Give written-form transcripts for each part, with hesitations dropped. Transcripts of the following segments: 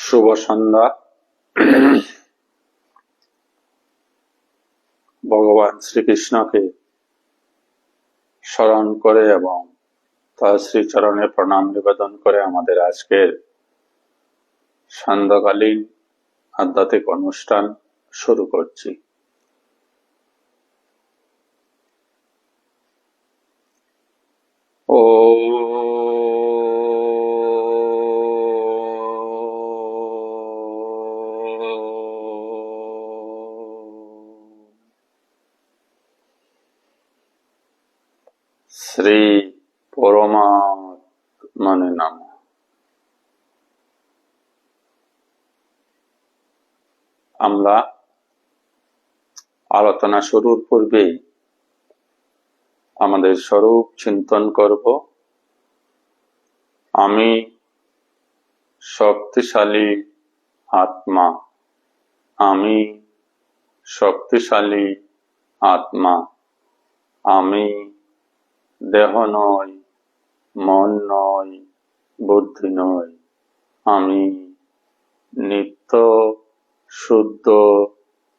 শুভ সন্ধ্যা। ভগবান শ্রীকৃষ্ণকে স্মরণ করে এবং তার শ্রীচরণে প্রণাম নিবেদন করে আমাদের আজকের সান্ধ্যকালীন আধ্যাত্মিক অনুষ্ঠান শুরু করছি। ও শ্রী পরমাত্মনে নমঃ। আমরা আলোচনা শুরুর পূর্বেই আমাদের স্বরূপ চিন্তন করব। আমি শক্তিশালী আত্মা, আমি শক্তিশালী আত্মা, আমি দেহ নই, মন নই, বুদ্ধি নই, আমি নিত্য শুদ্ধ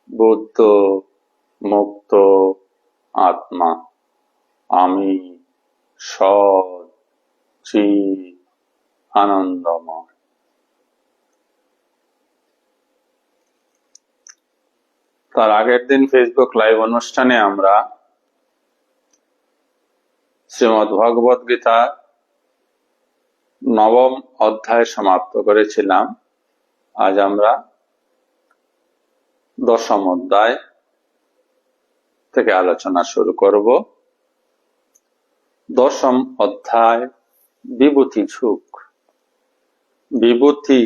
বুদ্ধ মুক্ত আত্মা, আমি সৎ চিৎ আনন্দময়। তার আগের দিন ফেসবুক লাইভ অনুষ্ঠানে আমরা শ্রীমদ্ ভগবত গীতা নবম অধ্যায় সমাপ্ত করেছিলাম। আজ আমরা দশম অধ্যায় থেকে আলোচনা শুরু করব। দশম অধ্যায় বিভূতি ঝুঁক। বিভূতি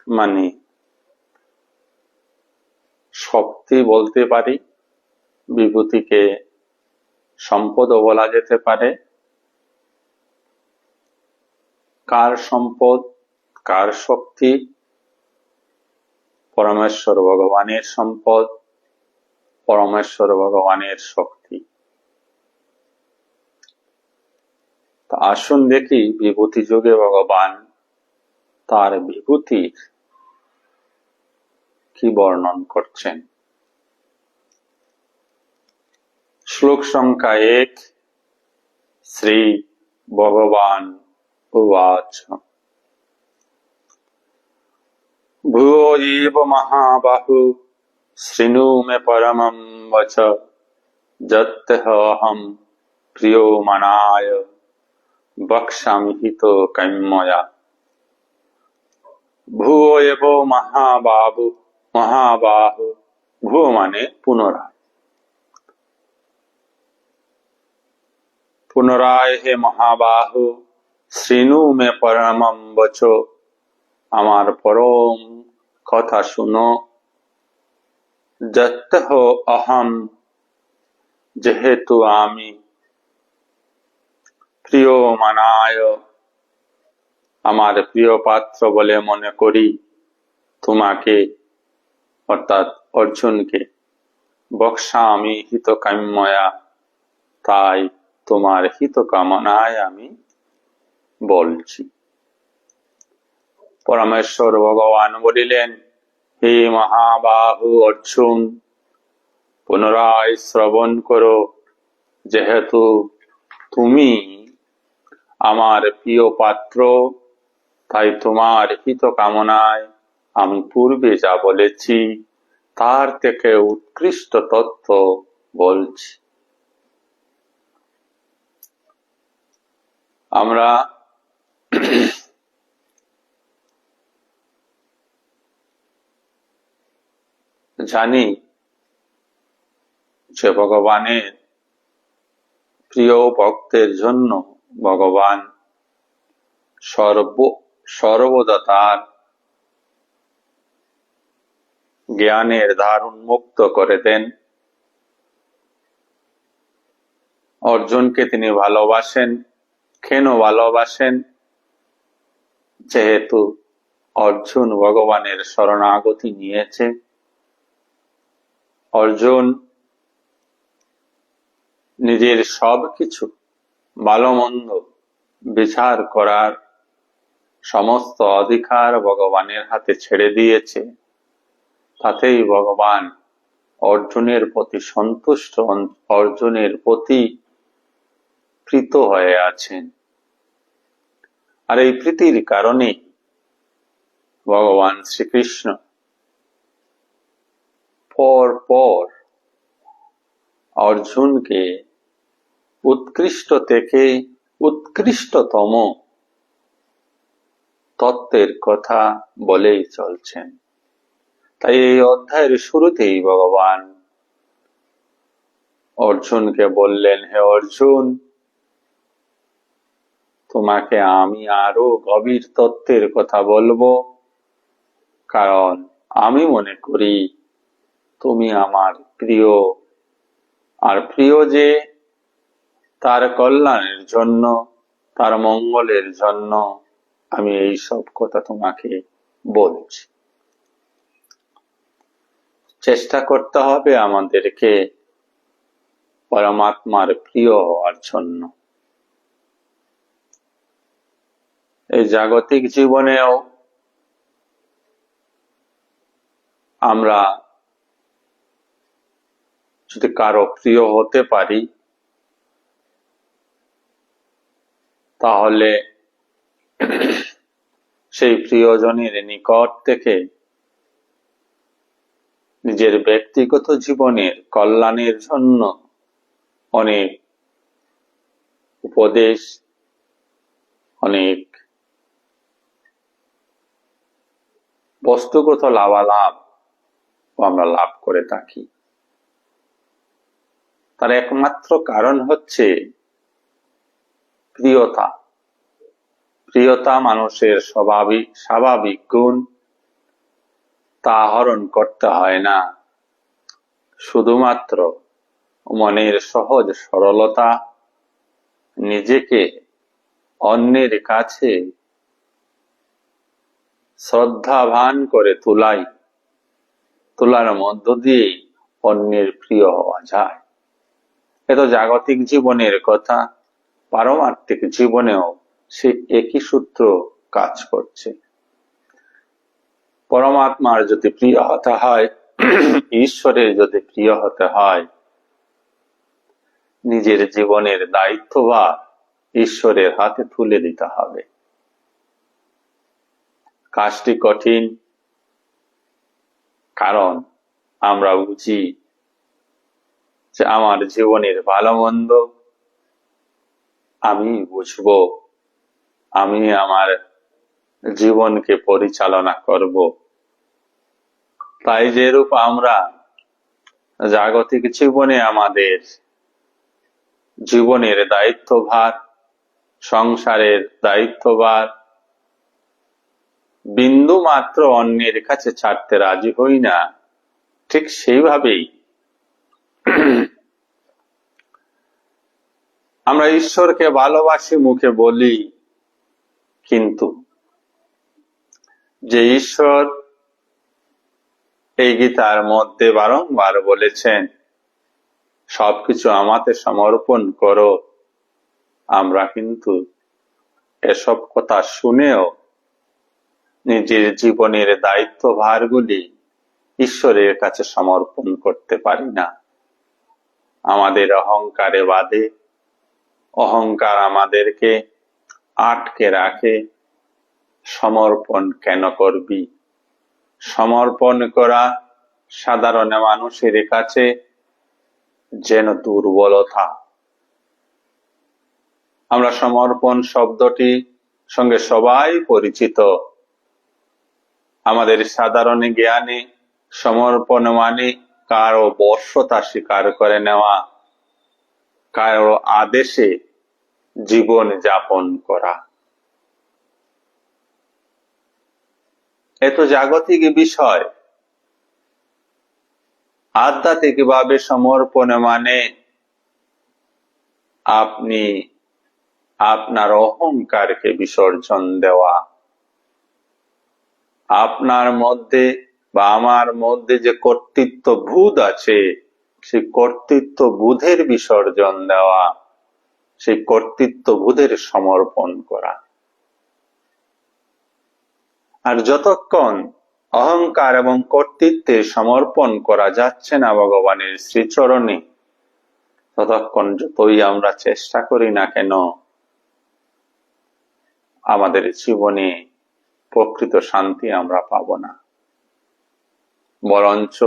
মানে শক্তি বলতে পারি, বিভূতিকে সম্পদও বলা যেতে পারে। কার সম্পদ, কার শক্তি? পরমেশ্বর ভগবানের সম্পদ, পরমেশ্বর ভগবানের শক্তি। তা আসুন দেখি বিভূতি যুগে ভগবান তার বিভূতির কি বর্ণন করছেন। শ্লোক সংখ্যা 1। শ্রী ভগবান উবাচ ভূয়ো এব মহাবাহু শৃণু মে পরমং বচ যত্যহম প্রিয়মানায় বক্ষ্যামি হিতো কাম্যয়া। ভূয়ো এব মহাবাহু, মহাবাহু ভূ মানে পুনরায়, পুনরায় হে মহাবাহু শৃণু মে পরমং বচ, আমার পরম কথা শুনো। যত্যহ অহম যেহেতু আমি, প্রিয়মানায় আমার প্রিয় পাত্র বলে মনে করি তোমাকে, অর্থাৎ অর্জুনকে। বক্ষ্যামি হিত কাম্যয়া, তাই তোমার হিত কামনায় আমি বলছি। পরমেশ্বর ভগবান বলিলেন, হে মহাবাহু অর্জুন, পুনরায় শ্রবণ করো। যেহেতু তুমি আমার প্রিয় পাত্র, তাই তোমার হিত কামনায় আমি পূর্বে যা বলেছি তার থেকে উৎকৃষ্ট তত্ত্ব বলছি। আমরা জানি যে ভগবানের প্রিয় ভক্তের জন্য ভগবান সর্বদা তার জ্ঞানের দ্বার উন্মুক্ত করে দেন। অর্জুনকে তিনি ভালোবাসেন। কেন ভালোবাসেন? যেহেতু অর্জুন ভগবানের শরণাগতি নিয়েছে। অর্জুন নিজের সবকিছু ভালো মন্দ বিচার করার সমস্ত অধিকার ভগবানের হাতে ছেড়ে দিয়েছে, তাতেই ভগবান অর্জুনের প্রতি সন্তুষ্ট, অর্জুনের প্রতি প্রীত হয়ে আছেন। আর এই প্রীতির কারণে ভগবান শ্রীকৃষ্ণ পর পর অর্জুনকে উৎকৃষ্ট থেকে উৎকৃষ্টতম তত্ত্বের কথা বলেই চলছেন। তাই এই অধ্যায়ের শুরুতেই ভগবান অর্জুনকে বললেন, হে অর্জুন, তোমাকে আমি আরো গভীর তত্ত্বের কথা বলবো, কারণ আমি মনে করি তুমি আমার প্রিয়। আর প্রিয় যে, তার কল্যাণের জন্য, তার মঙ্গলের জন্য আমি এই সব কথা তোমাকে বলছি। চেষ্টা করতে হবে আমাদেরকে পরমাত্মার প্রিয় হওয়ার জন্য। এই জাগতিক জীবনেও আমরা যদি কারো প্রিয় হতে পারি, তাহলে সেই প্রিয়জনের নিকট থেকে নিজের ব্যক্তিগত জীবনের কল্যাণের জন্য অনেক উপদেশ, অনেক বস্তুগত লাভালাভ আমরা লাভ করে থাকি। তার একমাত্র কারণ হচ্ছে প্রিয়তা। প্রিয়তা মানুষের স্বাভাবিক গুণ, তা আহরণ করতে হয় না। শুধুমাত্র মনের সহজ সরলতা, নিজেকে অন্যের কাছে শ্রদ্ধাবান করে তোলার মধ্য দিয়ে অন্যের প্রিয় হওয়া যায়। এ তো জাগতিক জীবনের কথা, পারমার্থিক জীবনেও সে একই সূত্র কাজ করছে। পরমাত্মার যদি প্রিয় হতে হয়, ঈশ্বরের যদি প্রিয় হতে হয়, নিজের জীবনের দায়িত্বভার ঈশ্বরের হাতে তুলে দিতে হবে। কাজটি কঠিন, কারণ আমরা বুঝি যে আমার জীবনের ভালো মন্দ আমি বুঝবো, আমি আমার জীবনকে পরিচালনা করব। তাই যেরূপ আমরা জাগতিক জীবনে আমাদের জীবনের দায়িত্বভার, সংসারের দায়িত্বভার বিন্দু মাত্র অন্যের কাছে ছাড়তে রাজি হই না, ঠিক সেইভাবেই আমরা ঈশ্বরকে ভালোবাসি, মুখে বলি, কিন্তু যে ঈশ্বর এই গীতার মধ্যে বারংবার বলেছেন সবকিছু আমাতে সমর্পণ করো, আমরা কিন্তু এসব কথা শুনেও নিজের জীবনের দায়িত্বভারগুলি ঈশ্বরের কাছে সমর্পণ করতে পারি না। আমাদের অহংকারে বাধে, অহংকার আমাদেরকে আটকে রাখে। সমর্পণ কেন করবি? সমর্পণ করা সাধারণ মানুষের কাছে যেন দুর্বলতা। আমরা সমর্পণ শব্দটি সঙ্গে সবাই পরিচিত। আমাদের সাধারণ জ্ঞানে সমর্পণ মানে কারো বশ্যতা স্বীকার করে নেওয়া, কারো আদেশে জীবন যাপন করা। এত জাগতিক বিষয়। আধ্যাত্মিক ভাবে সমর্পণ মানে আপনি আপনার অহংকারকে বিসর্জন দেওয়া, আপনার মধ্যে বা আমার মধ্যে যে কর্তৃত্ব বোধ আছে, সেই কর্তৃত্ব বোধের বিসর্জন দেওয়া, সেই কর্তৃত্ব বোধের সমর্পণ করা। আর যতক্ষণ অহংকার এবং কর্তৃত্বে সমর্পণ করা যাচ্ছে না ভগবানের শ্রীচরণে, ততক্ষণ যতই আমরা চেষ্টা করি না কেন, আমাদের জীবনে প্রকৃত শান্তি আমরা পাব না। বরঞ্চ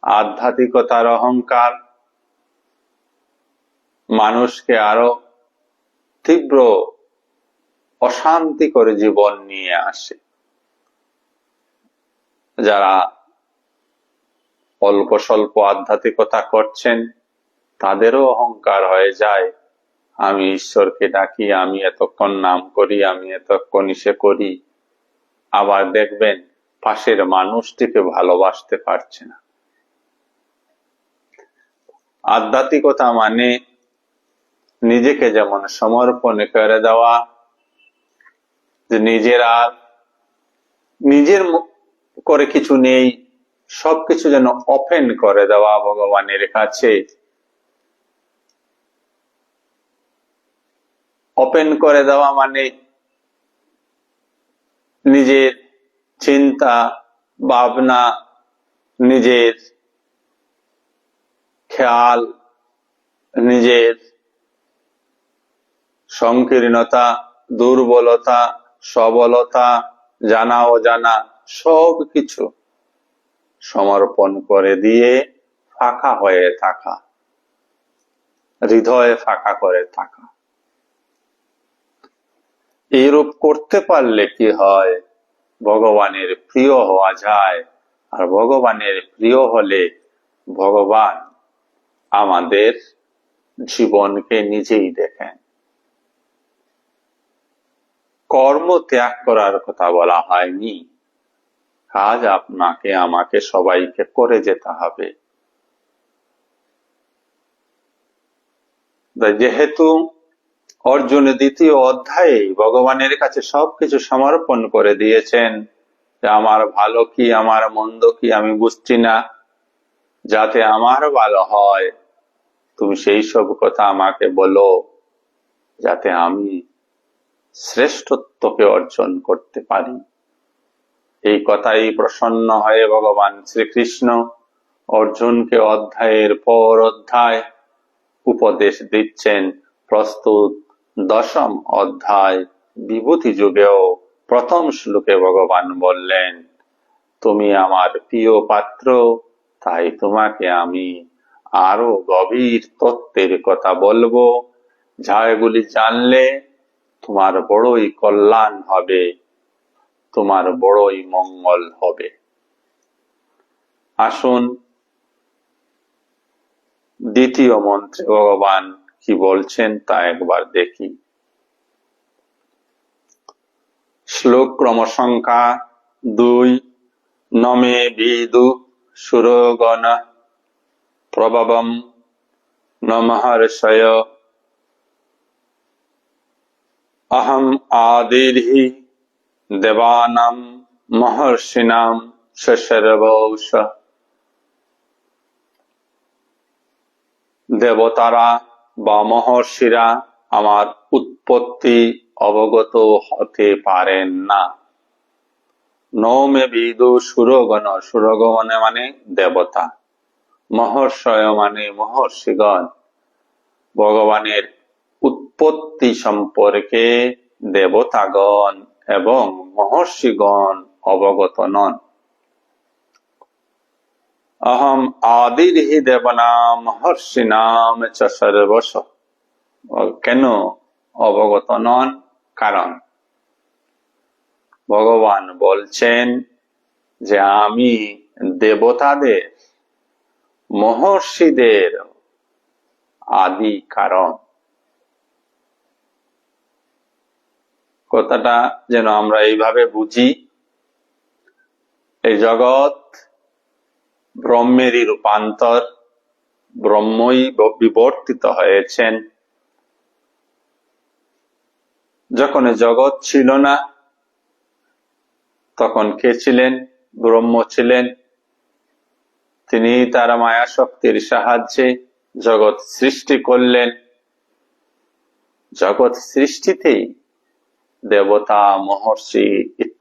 আধ্যাত্মিকতার অহংকার মানুষকে আরো তীব্র অশান্তি করে জীবন নিয়ে আসে। যারা অল্প স্বল্প আধ্যাত্মিকতা করছেন, তাদেরও অহংকার হয়ে যায়, আমি ঈশ্বরকে ডাকি, আমি এতক্ষণ নাম করি, আমি এতক্ষণ ইসে করি। আবার দেখবেন পাশের মানুষটিকে ভালোবাসতে পারছে না। আধ্যাত্মিকতা মানে নিজেকে যেমন সমর্পণ করে দেওয়া, যে নিজের করে কিছু নেই, সবকিছু যেন ওপেন করে দেওয়া ভগবানের কাছে। ওপেন করে দেওয়া মানে নিজের চিন্তা ভাবনা, নিজের খেয়াল, নিজের সংকীর্ণতা, দুর্বলতা, সবলতা, জানা অজানা সবকিছু সমর্পণ করে দিয়ে ফাঁকা হয়ে থাকা, হৃদয়ে ফাঁকা করে থাকা। এইরূপ করতে পারলে কি হয়, ভগবানের প্রিয় হওয়া যায়। আর ভগবানের প্রিয় হলে ভগবান আমাদের জীবনকে নিজেই দেখেন। কর্ম ত্যাগ করার কথা বলা হয়নি, কাজ আপনাকে আমাকে সবাইকে করে যেতে হবে। যেহেতু অর্জুন দ্বিতীয় অধ্যায়ে ভগবানের কাছে সবকিছু সমর্পণ করে দিয়েছেন, যে আমার ভালো কি আমার মন্দ কি আমি বুঝছি না, যাতে আমার ভালো হয় তুমি সেই সব কথা আমাকে বলো, যাতে আমি শ্রেষ্ঠত্বকে অর্জন করতে পারি। এই কথাই প্রসন্ন হয়ে ভগবান শ্রীকৃষ্ণ অর্জুনকে অধ্যায়ের পর অধ্যায় উপদেশ দিচ্ছেন। প্রস্তুত দশম অধ্যায় বিভূতি যুগেও প্রথম শ্লোকে ভগবান বললেন, তুমি আমার প্রিয় পাত্র, তাই তোমাকে আমি আরো গভীর তত্ত্বের কথা বলবো, যা এগুলি জানলে তোমার বড়ই কল্যাণ হবে, তোমার বড়ই মঙ্গল হবে। আসুন দ্বিতীয় মন্ত্রে ভগবান কি বলছেন তা একবার দেখি। শ্লোক ক্রম সংখ্যা 2। নমে বিদু সুরগণ প্রভবম নমহর্ষয় অহম আদির্হি দেবানাম মহর্ষিণাম সর্বৌষ। দেবতারা বা মহর্ষিরা আমার উৎপত্তি অবগত হতে পারেন না। নৌমে বিদু সুরগণ, সুরগণ মানে দেবতা, মহর্ষয় মানে মহর্ষিগণ। ভগবানের উৎপত্তি সম্পর্কে দেবতাগণ এবং মহর্ষিগণ অবগত নন। অহম আদির্হি দেবনাম মহর্ষিনাম চ সর্বশ। কেন অবগত নন? কারণ ভগবান বলছেন যে আমি দেবতাদের, মহর্ষিদের আদি কারণ। কথাটা যেন আমরা এইভাবে বুঝি, এই জগৎ ব্রহ্মেরই রূপান্তর, ব্রহ্মই বিবর্তিত হয়েছেন। যখন জগৎ ছিল না তখন কে ছিলেন? ব্রহ্ম ছিলেন। তিনি তার মায়া শক্তির সাহায্যে জগৎ সৃষ্টি করলেন। জগৎ সৃষ্টিতেই দেবতা, মহর্ষি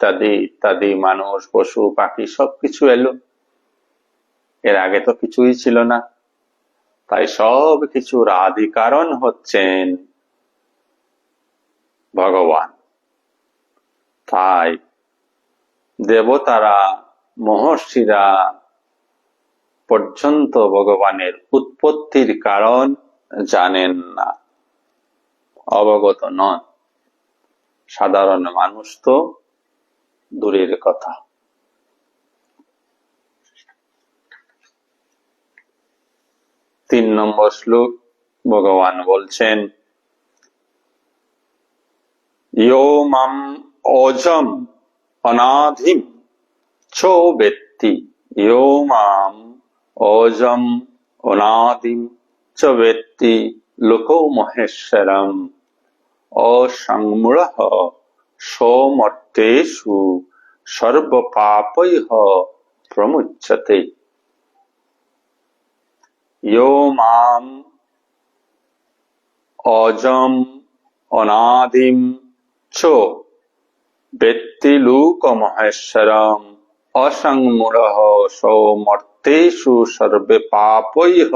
ইত্যাদি ইত্যাদি, মানুষ, পশু, পাখি সবকিছু এলো। এর আগে তো কিছুই ছিল না। তাই সব কিছুর আদি কারণ হচ্ছেন ভগবান। তাই দেবতারা, মহর্ষিরা পর্যন্ত ভগবানের উৎপত্তির কারণ জানেন না, অবগত নন। সাধারণ মানুষ তো দূরের কথা। 3 নম্বর শ্লোক ভগবান বলছেন, ইয়ো মাম অজম অনাধিম ছো বেত্তি, ইয়ো মাম অজম অনাদিম চ বেত্তি লোকো মহেশ্বরম অসংমূঢ় সোমর্তেষু সর্বপাপৈঃ প্রমুচ্যতে। ইয়ো মাম অজম অনাদিম চ বেত্তি লোকমহেশ্বরম অসংমূঢ় সোমর্তেষু সর্বপাপৈঃ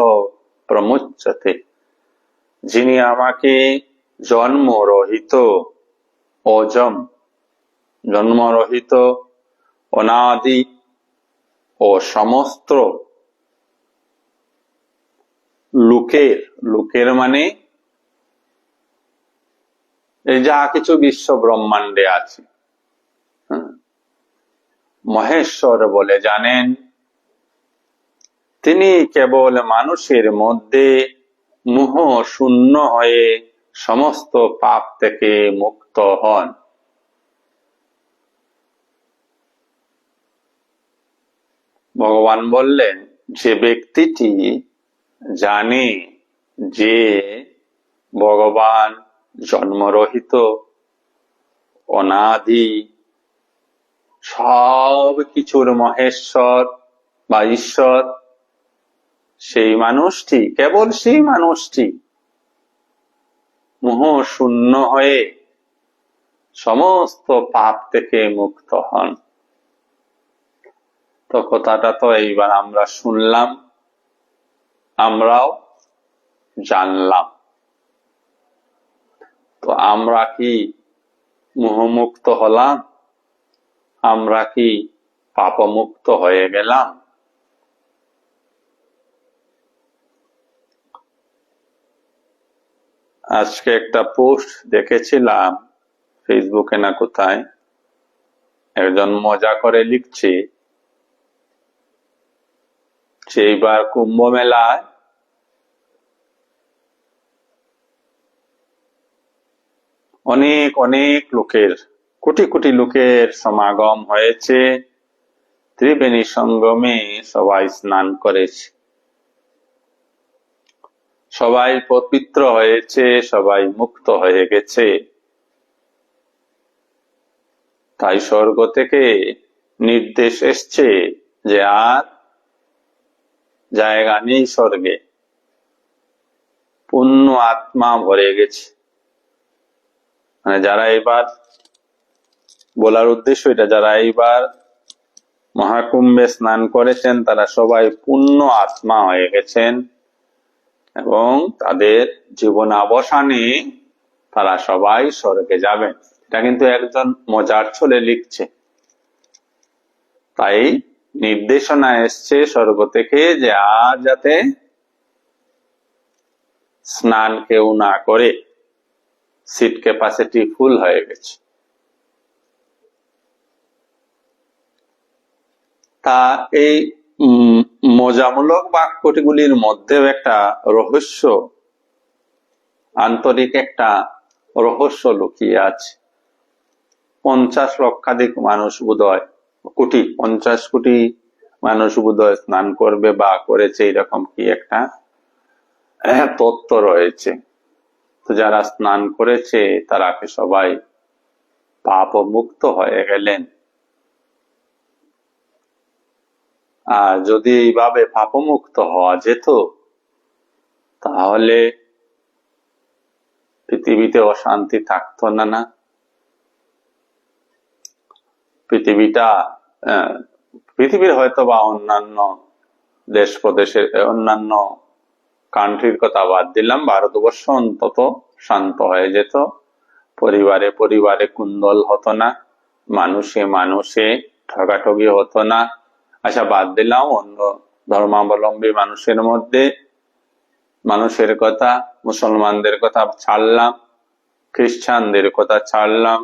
প্রমুচ্যতে। যিনি আমাকে জন্মরহিত, অজম জন্মরহিত, অনাদি ও সমস্ত লোকের, লোকের মানে এই যা কিছু বিশ্ব ব্রহ্মাণ্ডে আছে, মহেশ্বর বলে জানেন। তিনি কেবল মানুষের মধ্যে মোহ শূন্য হয়ে সমস্ত পাপ থেকে মুক্ত হন। ভগবান বললেন, যে ব্যক্তিটি জানে যে ভগবান জন্মরহিত, অনাদি, সব কিছুর মহেশ্বর বা ঈশ্বর, সেই মানুষটি, কেবল সেই মানুষটি মোহ শূন্য হয়ে সমস্ত পাপ থেকে মুক্ত হন। তো কথাটা তো এইবার আমরা শুনলাম, আমরাও জানলাম। তো আমরা কি মোহমুক্ত হলাম? আমরা কি পাপমুক্ত হয়ে গেলাম? আজকে একটা পোস্ট দেখেছিলাম ফেসবুকে না কোথায়, একজন মজা করে লিখছে যে এইবার কুম্ভ মেলায় অনেক অনেক লোকের, কোটি কোটি লোকের সমাগম হয়েছে। ত্রিবেণী সঙ্গমে সবাই স্নান করেছে, সবাই পবিত্র হয়েছে, সবাই মুক্ত হয়ে গেছে। তাই স্বর্গ থেকে নির্দেশ এসছে যে আর জায়গা নেই স্বর্গে, পূর্ণ আত্মা ভরে গেছে। মানে যারা এবার, বলার উদ্দেশ্য এটা, যারা এইবার মহাকুম্ভে স্নান করেছেন তারা সবাই পূর্ণ আত্মা হয়ে গেছেন এবং তাদের জীবনাবসানে তারা সবাই স্বর্গে যাবেন। এটা কিন্তু একজন মজার ছলে লিখছে। তাই নির্দেশনা এসছে স্বর্গ থেকে যে আর যাতে স্নান কেউ না করে, সিট ক্যাপাসিটি ফুল হয়ে গেছে। তা এই মজামূলক বাক্যটিগুলির মধ্যেও একটা রহস্য, আন্তরিক একটা রহস্য লুকিয়ে আছে। 50 লক্ষাধিক মানুষ বোধহয়, কোটি, 50 কোটি মানুষ বোধহয় স্নান করবে বা করেছে, এরকম কি একটা তত্ত্ব রয়েছে। তো যারা স্নান করেছে তারা কি সবাই পাপ মুক্ত হয়ে গেলেন? আর যদি এইভাবে পাপমুক্ত হওয়া যেত তাহলে পৃথিবীতে অশান্তি থাকতো না। না, পৃথিবীটা পৃথিবীর হয়তো বা অন্যান্য দেশ প্রদেশের অন্যান্য কান্ট্রির কথা বাদ দিলাম, ভারতবর্ষ অন্তত শান্ত হয়ে যেত, পরিবারে পরিবারে কুন্দল হতো না, মানুষে মানুষে ঠগাঠগি হতো না। আচ্ছা, বাদ দিলাম অন্য ধর্মাবলম্বী মানুষের মধ্যে, মানুষের কথা, মুসলমানদের কথা ছাড়লাম, খ্রিস্টানদের কথা ছাড়লাম,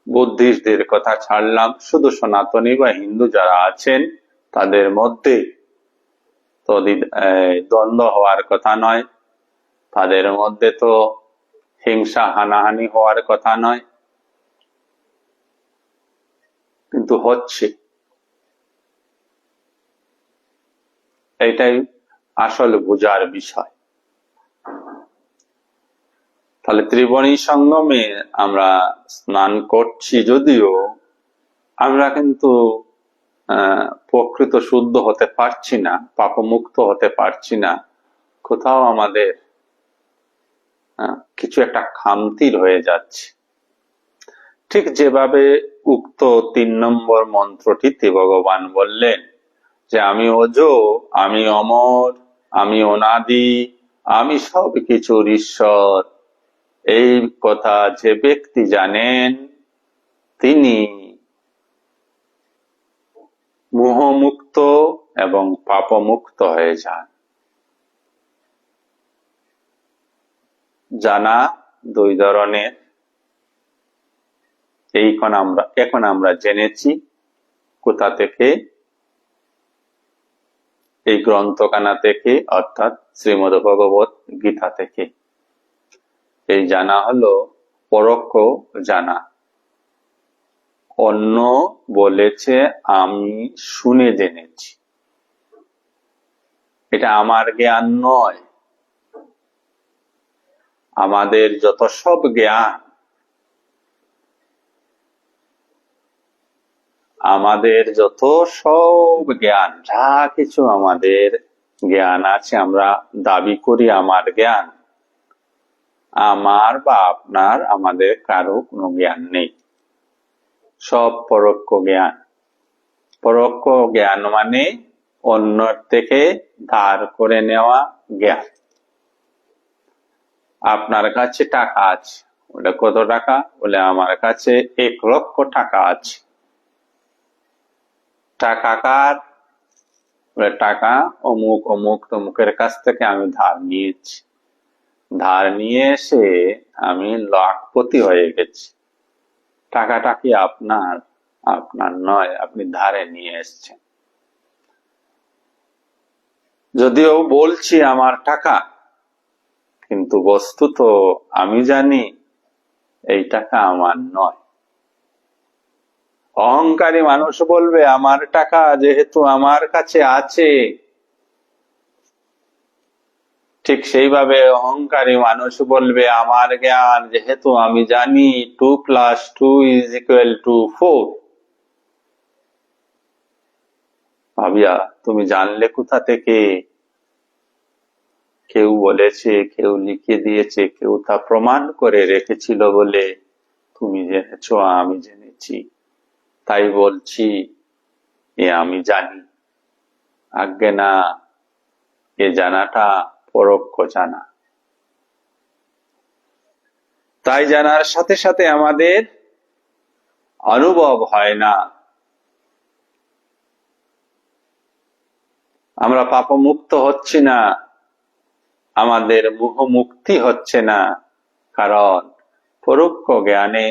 বুদ্ধিস্টদের কথা ছাড়লাম, শুধু সনাতনী বা হিন্দু যারা আছেন তাদের মধ্যে তো দ্বন্দ্ব হওয়ার কথা নয়, তাদের মধ্যে তো হিংসা হানাহানি হওয়ার কথা নয়, কিন্তু হচ্ছে। এটাই আসলে বোঝার বিষয়। তাহলে ত্রিবেণী সঙ্গমে আমরা স্নান করছি, যদিও আমরা কিন্তু প্রকৃত শুদ্ধ হতে পারছি না, পাপমুক্ত হতে পারছি না, কোথাও আমাদের কিছু একটা খামতি রয়ে যাচ্ছে। ঠিক যেভাবে উক্ত 3 নম্বর মন্ত্রটিতে ভগবান বললেন যে আমি অজ, আমি অমর, আমি অনাদি, আমি সবকিছুর ঈশ্বর, এই কথা যে ব্যক্তি জানেন তিনি মোহমুক্ত এবং পাপমুক্ত হয়ে যান। জানা 2 ধরনের। এখন আমরা জেনেছি কোথা থেকে, এই গ্রন্থখানা থেকে, অর্থাৎ শ্রীমদ্ ভগবত গীতা থেকে। এই জানা হলো পরোক্ষ জানা। অন্য বলেছে আমি শুনে জেনেছি, এটা আমার জ্ঞান নয়। আমাদের যত সব জ্ঞান, আমাদের যত সব জ্ঞান, যা কিছু আমাদের জ্ঞান আছে, আমরা দাবি করি আমার জ্ঞান, আমার বা আপনার, আমাদের কারো কোনো জ্ঞান নেই, সব পরোক্ষ জ্ঞান। পরোক্ষ জ্ঞান মানে অন্যের থেকে ধার করে নেওয়া জ্ঞান। আপনার কাছে টাকা আছে, ওটা কত টাকা? বলে আমার কাছে 1 লক্ষ টাকা আছে। টাকা কার? বলে টাকা অমুক অমুক তমুকের কাছ থেকে আমি ধার নিয়েছি, ধার নিয়ে এসে আমি লাখপতি হয়ে গেছি। টাকাটা কি আপনার? আপনার নয়, আপনি ধারে নিয়ে এসছেন। যদিও বলছি আমার টাকা, কিন্তু বস্তুত আমি জানি এই টাকা আমার নয়। অহংকারী মানুষ বলবে আমার টাকা যেহেতু আমার কাছে আছে, ঠিক সেইভাবে অহংকারী মানুষ বলবে আমার জ্ঞান যেহেতু আমি জানি 2 + 2 = 4। ভাবিয়া তুমি জানলে কোথা থেকে? কেউ বলেছে, কেউ লিখে দিয়েছে, কেউ তা প্রমাণ করে রেখেছিল বলে তুমি জেনেছ, আমি জেনেছি, তাই বলছি এ আমি জানি। আজ্ঞে না, এ জানাটা পরোক্ষ জানা। তাই জানার সাথে সাথে আমাদের অনুভব হয় না, আমরা পাপমুক্ত হচ্ছি না, আমাদের মোহমুক্তি হচ্ছে না। কারণ পরোক্ষ জ্ঞানে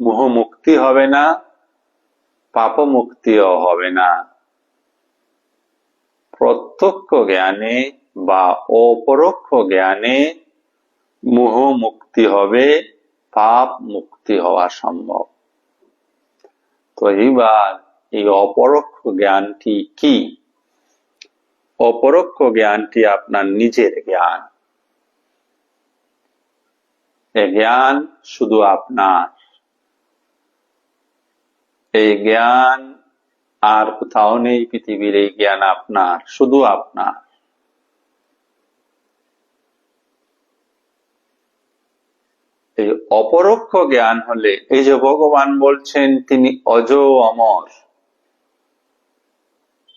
মোহমুক্তি হবে না, পাপমুক্তিও হবে না। প্রত্যক্ষ জ্ঞানে বা অপরোক্ষ জ্ঞানে মোহ মুক্তি হবে, পাপ মুক্তি হওয়া সম্ভব। তো এইবার এই অপরোক্ষ জ্ঞানটি কি? অপরোক্ষ জ্ঞানটি আপনার নিজের জ্ঞান। এই জ্ঞান শুধু আপনার। এই জ্ঞান আর কোথাও নেই পৃথিবীর। এই জ্ঞান আপনার, শুধু আপনার। এই অপরোক্ষ জ্ঞান হলে, এই যে ভগবান বলছেন তিনি অজ অমর,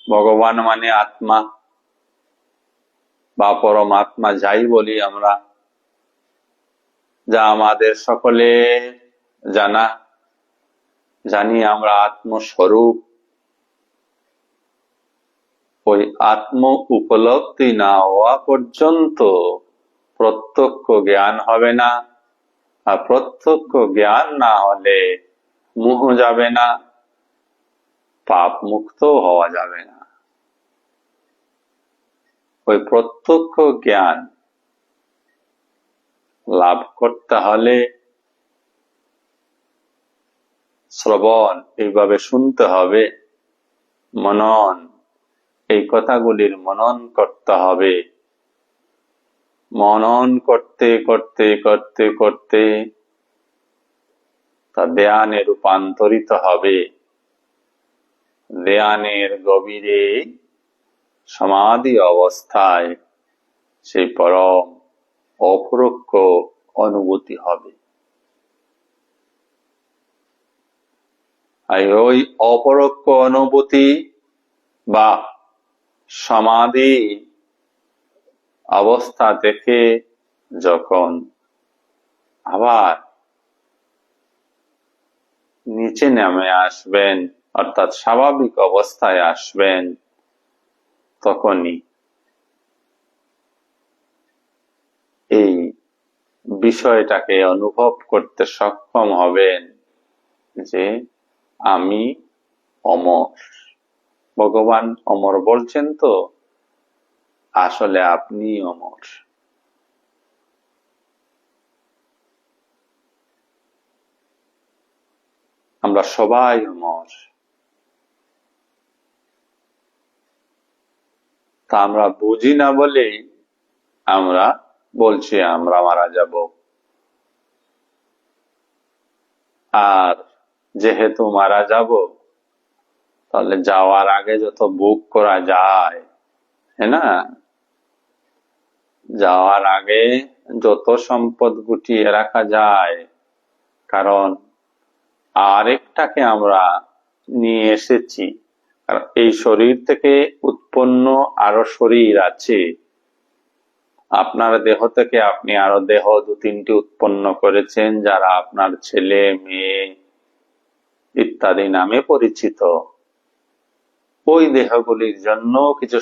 ভগবান মানে আত্মা বা পরমাত্মা যাই বলি আমরা, যা আমাদের সকলে জানি আমরা আত্মস্বরূপ। ওই আত্ম উপলব্ধি না হওয়া পর্যন্ত প্রত্যক্ষ জ্ঞান হবে না, আর প্রত্যক্ষ জ্ঞান না হলে মোহ যাবে না, পাপ মুক্ত হওয়া যাবে না। ওই প্রত্যক্ষ জ্ঞান লাভ করতে হলে শ্রবণ এইভাবে শুনতে হবে, মনন এই কথাগুলির মনন করতে হবে। মনন করতে করতে করতে করতে তা ধ্যানে রূপান্তরিত হবে। ধ্যানের গভীরে সমাধি অবস্থায় সেই পরম অপরোক্ষ অনুভূতি হবে। আর ওই অপরোক্ষ অনুভূতি বা সমাধি অবস্থা থেকে যখন আবার নিচে নেমে আসবেন, অর্থাৎ স্বাভাবিক অবস্থায় আসবেন, তখনই এই বিষয়টাকে অনুভব করতে সক্ষম হবেন যে আমি অমর। ভগবান অমর বলছেন তো, আসলে আপনি অমর। আমরা সবাই অমর। তা আমরা বুঝি না বলেই আমরা বলছি আমরা মারা যাব। আর যেহেতু মারা যাব, তাহলে যাওয়ার আগে যত বুক করা যায়, হ্যাঁ না, যাওয়ার আগে যত সম্পদ গুটিয়ে রাখা যায়, কারণ আরেকটাকে আমরা নিয়ে এসেছি। এই শরীর থেকে উৎপন্ন আরো শরীর আছে। আপনার দেহ থেকে আপনি আরো দেহ 2-3টি উৎপন্ন করেছেন, যারা আপনার ছেলে মেয়ে ইত্যাদি নামে পরিচিত। ওই দেহগুলির জন্য কিছু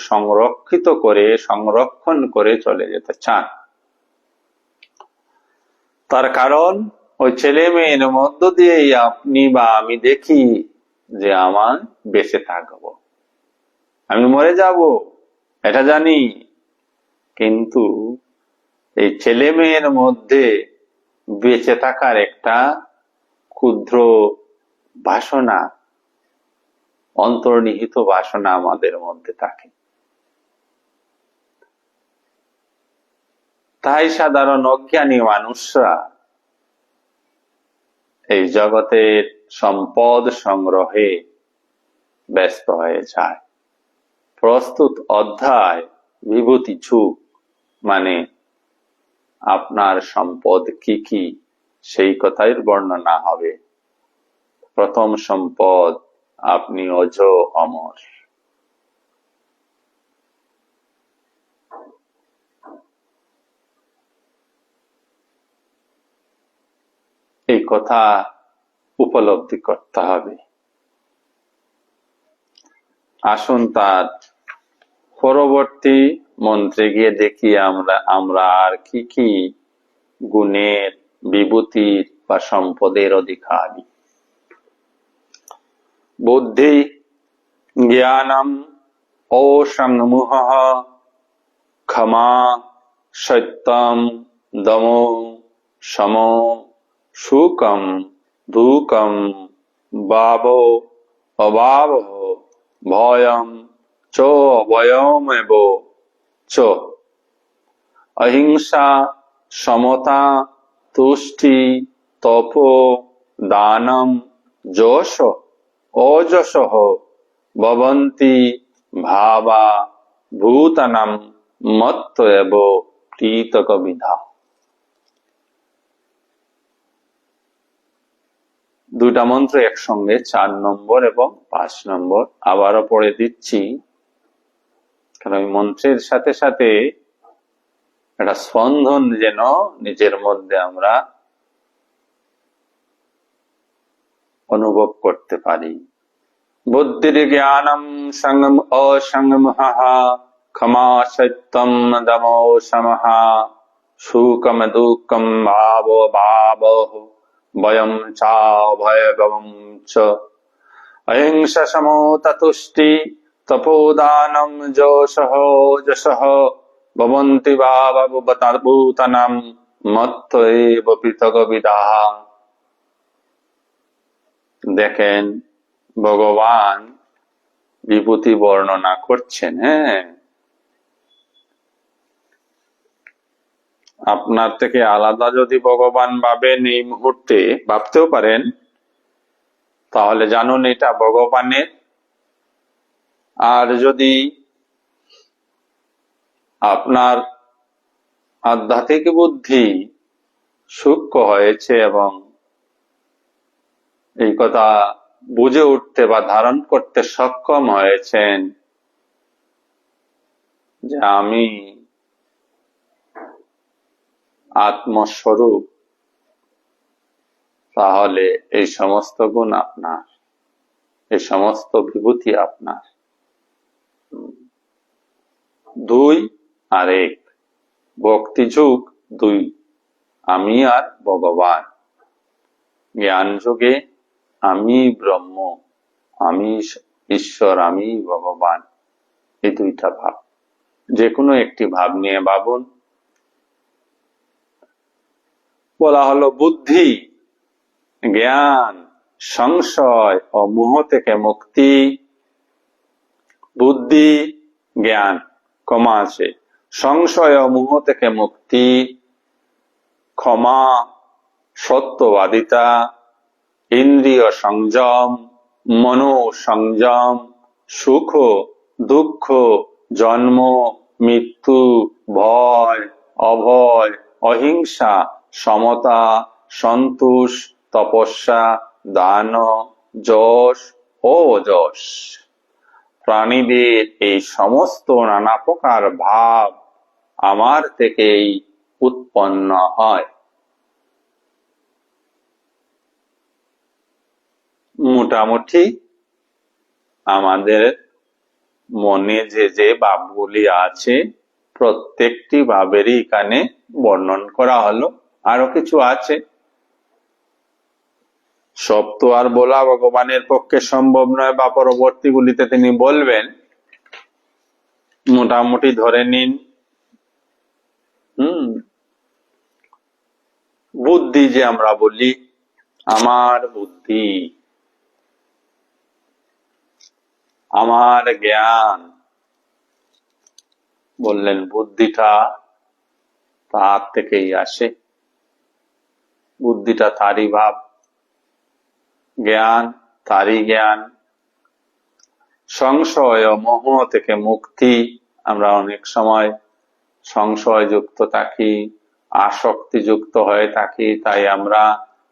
সংরক্ষণ করে চলে যেতে চান। তার কারণ ওই ছেলে মেয়ের মধ্য দিয়েই আপনি বা আমি দেখি যে আমার বেঁচে থাকবো, আমি মরে যাব, এটা জানি। কিন্তু এই ছেলে মেয়ের মধ্যে বেঁচে থাকার একটা ক্ষুদ্র বাসনা, অন্তর্নিহিত বাসনা আমাদের মধ্যে থাকে। তাই সাধারণ অজ্ঞানী মানুষরা এই জগতের সম্পদ সংগ্রহে ব্যস্ত হয়ে যায়। প্রস্তুত অধ্যায় বিভূতি ঝুঁক মানে আপনার সম্পদ কি কি সেই কথাই বর্ণনা হবে। প্রথম সম্পদ, আপনি অজ অমর। এই কথা উপলব্ধি করতে হবে। আসুন তার পরবর্তী মন্ত্রে গিয়ে দেখি আমরা আর কি কি গুণের, বিভূতির বা সম্পদের অধিকারী। বুদ্ধি জ্ঞানম অসংমুহ ক্ষমা সত্যম দমো সমো সুখম দুঃখম ভাবো অভাব ভয়ম চ অভয়মেব চ অহিংসা সমতা তুষ্টি তপ দানম যশ ওজস ভবন্তি ভাবা ভূতানাম মত্ত এব প্রীতক বিধা। দুটা মন্ত্র একসঙ্গে 4 নম্বর এবং 5 নম্বর আবারও পড়ে দিচ্ছি, কারণ ওই মন্ত্রের সাথে সাথে একটা স্পন্দন যেন নিজের মধ্যে আমরা অনুভব করতে পারি। বুদ্ধির জ্ঞানম সংযম অসংযমঃ, ক্ষমা সত্যম দমো সমঃ, সুখম দুঃখম ভাবো ভাবঃ, ভয়ম চাভয়ং চ, অহিংসা সমো তুষ্টি তপোদানম যশঃ যশঃ, ভবন্তি ভাবভূতানাং মত্তৈব পৃথগ্বিদাঃ। দেখেন ভগবান বিভূতি বর্ণনা করছেন। হ্যাঁ, আপনার থেকে আলাদা যদি ভগবান ভাবেন, এই মুহূর্তে ভাবতেও পারেন, তাহলে জানুন এটা ভগবানের। আর যদি আপনার আধ্যাত্মিক বুদ্ধি সূক্ষ্ম হয়েছে এবং এই কথা বুঝে উঠতে বা ধারণ করতে সক্ষম হয়েছেন যে আমি আত্মস্বরূপ, তাহলে এই সমস্ত গুণ আপনার, এই সমস্ত বিভূতি আপনার। 2 আর 1, ভক্তি যুগ 2, আমি আর ভগবান। জ্ঞান যুগে আমি ব্রহ্ম, আমি ঈশ্বর, আমি ভগবান। এই দুইটা ভাব, যে কোনো একটি ভাব নিয়ে ভাবুন। বলা হলো বুদ্ধি, জ্ঞান, সংশয় ও মোহ থেকে মুক্তি। বুদ্ধি, জ্ঞান, ক্ষমা আছে, সংশয় ও মোহ থেকে মুক্তি, ক্ষমা, সত্যবাদিতা, ইন্দ্রিয় সংযম, মনো সংযম, সুখ দুঃখ, জন্ম মৃত্যু, ভয় অভয়, অহিংসা, সমতা, সন্তোষ, তপস্যা, দান, যশ ও যশ। প্রাণীদের এই সমস্ত নানা প্রকার ভাব আমার থেকেই উৎপন্ন হয়। মোটামুটি আমাদের মনে যে যে ভাবগুলি আছে, প্রত্যেকটি ভাবেরই এখানে বর্ণন করা হলো। আরো কিছু আছে, সব তো আর বলা ভগবানের পক্ষে সম্ভব নয়, বা পরবর্তীগুলিতে তিনি বলবেন। মোটামুটি ধরে নিন, বুদ্ধি যে আমরা বলি, আমার বুদ্ধি, আমার জ্ঞান, বললেন বুদ্ধিটা তার থেকেই আসে, বুদ্ধিটা তারই ভাব, জ্ঞান তারই জ্ঞান। সংশয় ও মোহ থেকে মুক্তি, আমরা অনেক সময় সংশয় যুক্ত থাকি, আসক্তি যুক্ত হয়ে থাকি, তাই আমরা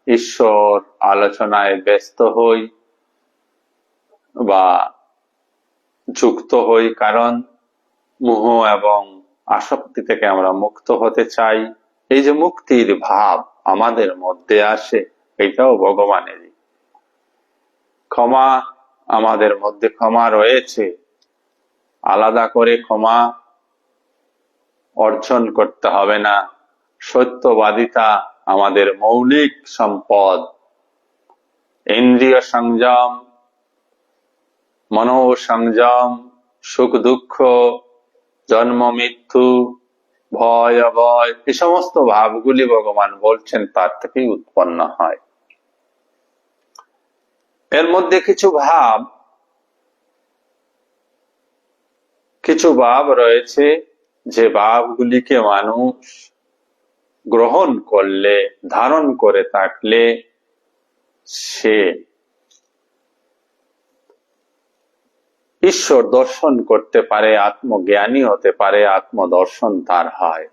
ঈশ্বর আলোচনায় ব্যস্ত হই বা যুক্ত হই, কারণ মোহ এবং আসক্তি থেকে আমরা মুক্ত হতে চাই। এই যে মুক্তির ভাব আমাদের মধ্যে আসে, এটাও ভগবানেরই। ক্ষমা, আমাদের মধ্যে ক্ষমা রয়েছে, আলাদা করে ক্ষমা অর্জন করতে হবে না। সত্যবাদিতা আমাদের মৌলিক সম্পদ। ইন্দ্রিয় সংযম, মনো সংযম, সুখ দুঃখ, জন্ম মৃত্যু, ভয় অভয়, এই সমস্ত ভাবগুলি ভগবান বলছেন তার থেকেই উৎপন্ন হয়। এর মধ্যে কিছু ভাব রয়েছে, যে ভাবগুলিকে মানুষ গ্রহণ করলে, ধারণ করে থাকলে সে ঈশ্বর দর্শন করতে পারে, আত্মজ্ঞানী হতে পারে, আত্মদর্শন তার হয়।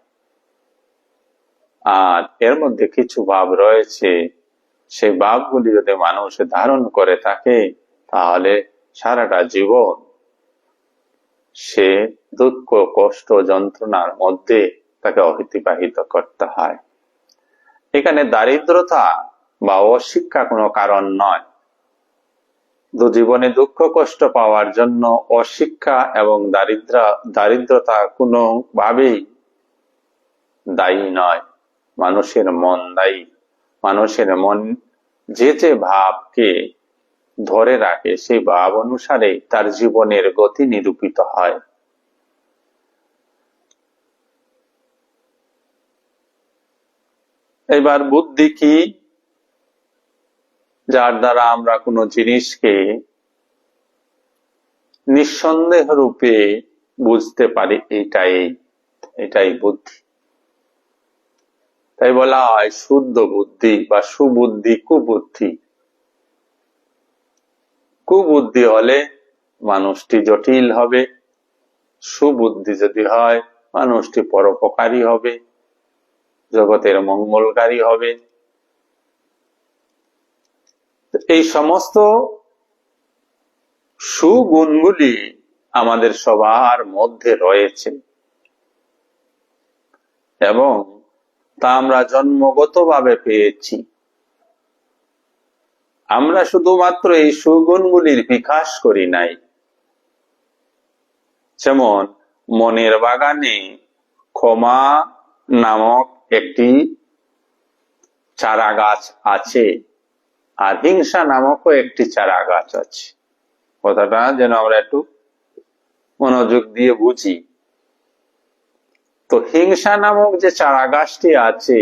আর এর মধ্যে কিছু ভাব রয়েছে সেই ভাবগুলি যদি মানুষ ধারণ করে থাকে, তাহলে সারাটা জীবন সে দুঃখ কষ্ট যন্ত্রণার মধ্যে তাকে অতিবাহিত করতে হয়। এখানে দারিদ্রতা বা অশিক্ষা কোনো কারণ নয়। জীবনে দুঃখ কষ্ট পাওয়ার জন্য অশিক্ষা এবং দারিদ্রতা কোনো ভাবেই দায়ী নয়। মানুষের মন দায়ী। মানুষের মন যে যে ভাবকে ধরে রাখে, সেই ভাব অনুসারে তার জীবনের গতি নিরূপিত হয়। এবার বুদ্ধি কি? যার দ্বারা আমরা কোনো জিনিসকে নিঃসন্দেহ রূপে বুঝতে পারি, এটাই বুদ্ধি। তাই বলা হয় শুদ্ধ বুদ্ধি বা সুবুদ্ধি, কুবুদ্ধি। কুবুদ্ধি হলে মানুষটি জটিল হবে, সুবুদ্ধি যদি হয় মানুষটি পরোপকারী হবে, জগতের মঙ্গলকারী হবে। এই সমস্ত সুগুণগুলি আমাদের সবার মধ্যে রয়েছে এবং তা আমরা জন্মগতভাবে পেয়েছি। আমরা শুধুমাত্র এই সুগুণগুলির বিকাশ করি নাই। যেমন মনের বাগানে ক্ষমা নামক একটি চারা গাছ আছে, আর হিংসা নামকও একটি চারা গাছ আছে। কথাটা যেন আমরা একটু মনোযোগ দিয়ে বুঝি। তো হিংসা নামক যে চারা গাছটি আছে,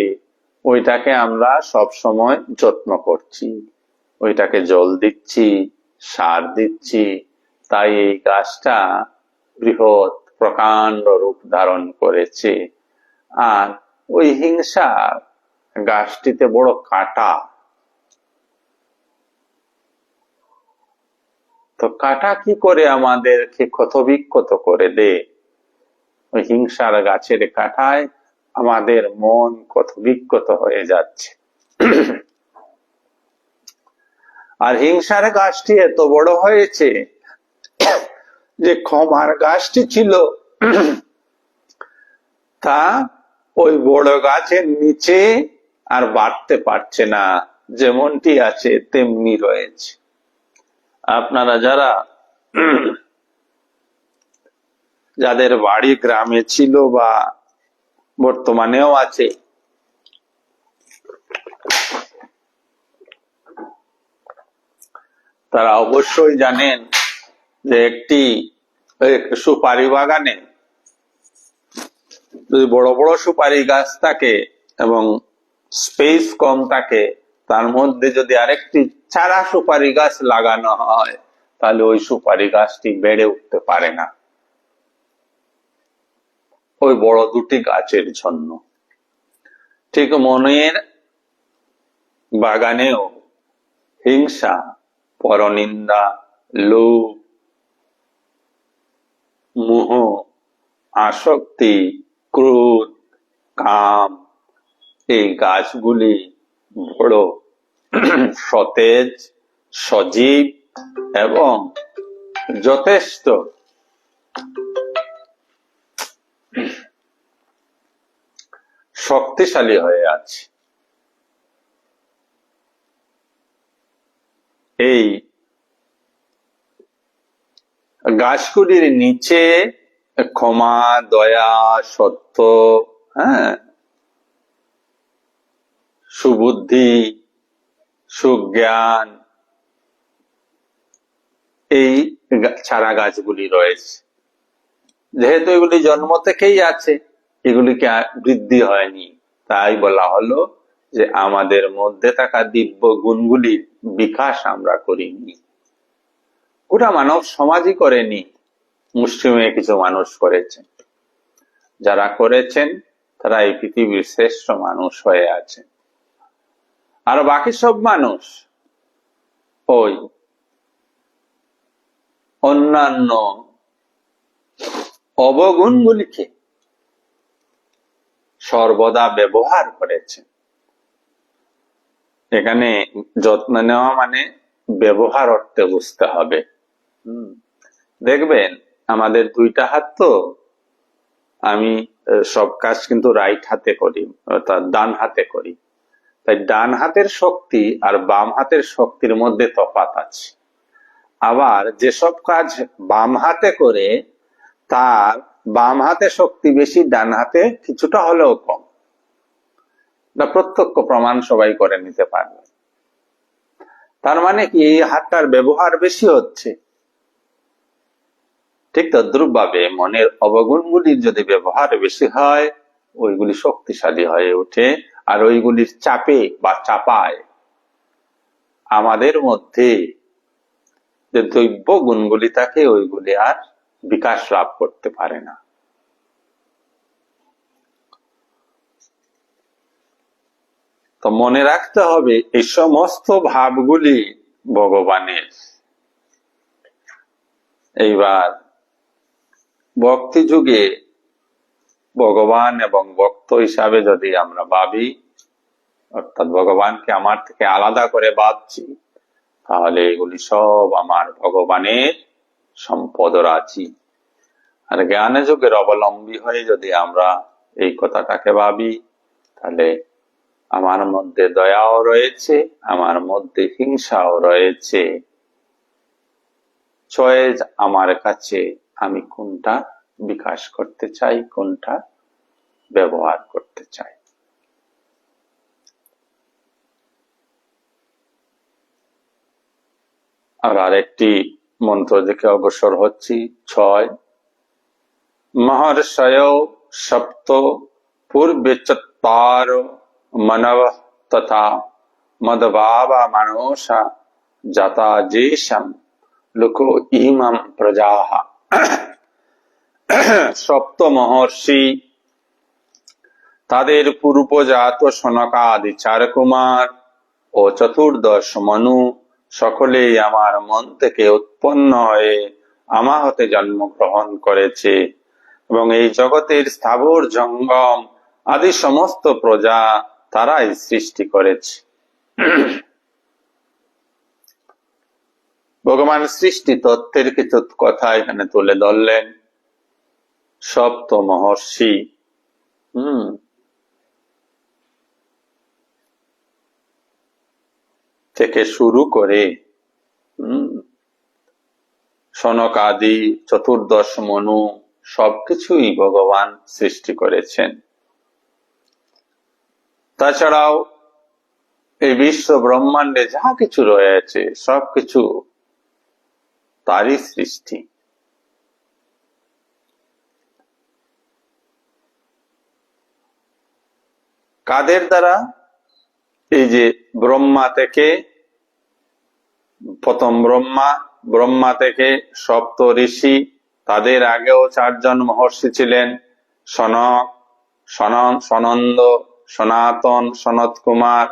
ওইটাকে আমরা সব সময় যত্ন করছি, ওইটাকে জল দিচ্ছি, সার দিচ্ছি, তাই এই গাছটা বৃহৎ প্রকাণ্ড রূপ ধারণ করেছে। আর ওই হিংসা গাছটিতে বড় কাঁটা। তো কাঁটা কি করে আমাদেরকে ক্ষতবিক্ষত করে দে? ওই হিংসার গাছের কাঁটায় আমাদের মন ক্ষতবিক্ষত হয়ে যাচ্ছে। আর হিংসার গাছটি এত বড় হয়েছে যে ক্ষমার গাছটি ছিল তা ওই বড় গাছের নিচে আর বাড়তে পারছে না, যেমনটি আছে তেমনি রয়েছে। আপনারা যাদের বাড়ি গ্রামে ছিল বা বর্তমানেও আছে, তারা অবশ্যই জানেন যে একটি সুপারি বাগানে যদি বড় বড় সুপারি গাছ থাকে এবং স্পেস কম থাকে, তার মধ্যে যদি আরেকটি চারা সুপারি গাছ লাগানো হয়, তাহলে ওই সুপারি গাছটি বেড়ে উঠতে পারে না ওই বড় দুটি গাছের জন্য। ঠিক মনের বাগানেও হিংসা, পরনিন্দা, লোভ, মোহ, আসক্তি, ক্রোধ, কাম, এই গাছগুলি বড় সতেজ, সজীব এবং যথেষ্ট শক্তিশালী হয়ে আছে। এই গাছগুলির নিচে ক্ষমা, দয়া, সত্য, সুবুদ্ধি, সুজ্ঞান, এই চারা গাছগুলি রয়েছে। যেহেতু এগুলি জন্ম থেকেই আছে, এগুলিকে বৃদ্ধি হয়নি, তাই বলা হলো যে আমাদের মধ্যে থাকা দিব্য গুণগুলির বিকাশ আমরা করিনি। গোটা মানব সমাজই করেনি, মুসলিমে কিছু মানুষ করেছেন। যারা করেছেন তারা এই পৃথিবীর শ্রেষ্ঠ মানুষ হয়ে আছে। আর বাকি সব মানুষ ওই অন্যান্য অবগুণগুলিকে সর্বদা ব্যবহার করেছে। এখানে যত্ন নেওয়া মানে ব্যবহার অর্থে বুঝতে হবে। দেখবেন আমাদের দুইটা হাত তো, আমি সব কাজ কিন্তু রাইট হাতে করি, অর্থাৎ ডান হাতে করি। তাই ডান হাতের শক্তি আর বাম হাতের শক্তির মধ্যে তফাৎ আছে। আবার যেসব কাজ বাম হাতে করে তার বাম হাতে শক্তি বেশি, ডান হাতে কিছুটা হলেও কম। প্রত্যক্ষ প্রমাণ সবাই করে নিতে পারবে। তার মানে কি এই হাতটার ব্যবহার বেশি হচ্ছে। ঠিক তদ্রুপ ভাবে মনের অবগুণগুলির যদি ব্যবহার বেশি হয়, ওইগুলি শক্তিশালী হয়ে ওঠে, আর ওইগুলির চাপে বা চাপায় আমাদের মধ্যে যে দৈব গুণগুলি থাকে ওইগুলি আর বিকাশ লাভ করতে পারে না। তো মনে রাখতে হবে এই সমস্ত ভাবগুলি ভগবানের। এইবার ভক্তি যুগে ভগবান এবং ভক্ত হিসাবে যদি আমরা ভাবি, অর্থাৎ ভগবানকে আমার থেকে আলাদা করে ভাবছি, তাহলে এগুলি সব আমার ভগবানের সম্পদ রাজি। আর জ্ঞানে যুগের অবলম্বী হয়ে যদি আমরা এই কথাটাকে ভাবি, তাহলে আমার মধ্যে দয়াও রয়েছে, আমার মধ্যে হিংসাও রয়েছে। চয়েস আমার কাছে, আমি কোনটা বিকাশ করতে চাই, কোনটা ব্যবহার করতে চাই। আর আরেকটি মন্ত্র দেখে অগ্রসর হচ্ছি। 6 মহর্ষয় সপ্ত পূর্বে চত্বার মানব তথা মদভাবা মানসা যাতা যেশম লোকো ইমাম প্রজাহ। সপ্ত মহর্ষি, তাদের পূর্বজাত সনকাদি 4 কুমার ও 14 মনু, সকলেই আমার মন থেকে উৎপন্ন হয়ে আমার হতে জন্মগ্রহণ করেছে, এবং এই জগতের স্থাবর জঙ্গম আদি সমস্ত প্রজা তারাই সৃষ্টি করেছে। ভগবান সৃষ্টি তত্ত্বের কিছু কথা এখানে তুলে ধরলেন। সপ্ত মহর্ষি থেকে শুরু করে সনক আদি 14 মনু সবকিছুই ভগবান সৃষ্টি করেছেন। তাছাড়াও এই বিশ্ব ব্রহ্মাণ্ডে যা কিছু রয়েছে সবকিছু তারই সৃষ্টি। কাদের দ্বারা? এই যে ব্রহ্মা থেকে প্রথম ব্রহ্মা থেকে সপ্ত ঋষি, তাদের আগেও 4 জন মহর্ষি ছিলেন, সনক, সনন্দ, সনাতন, সনত কুমার,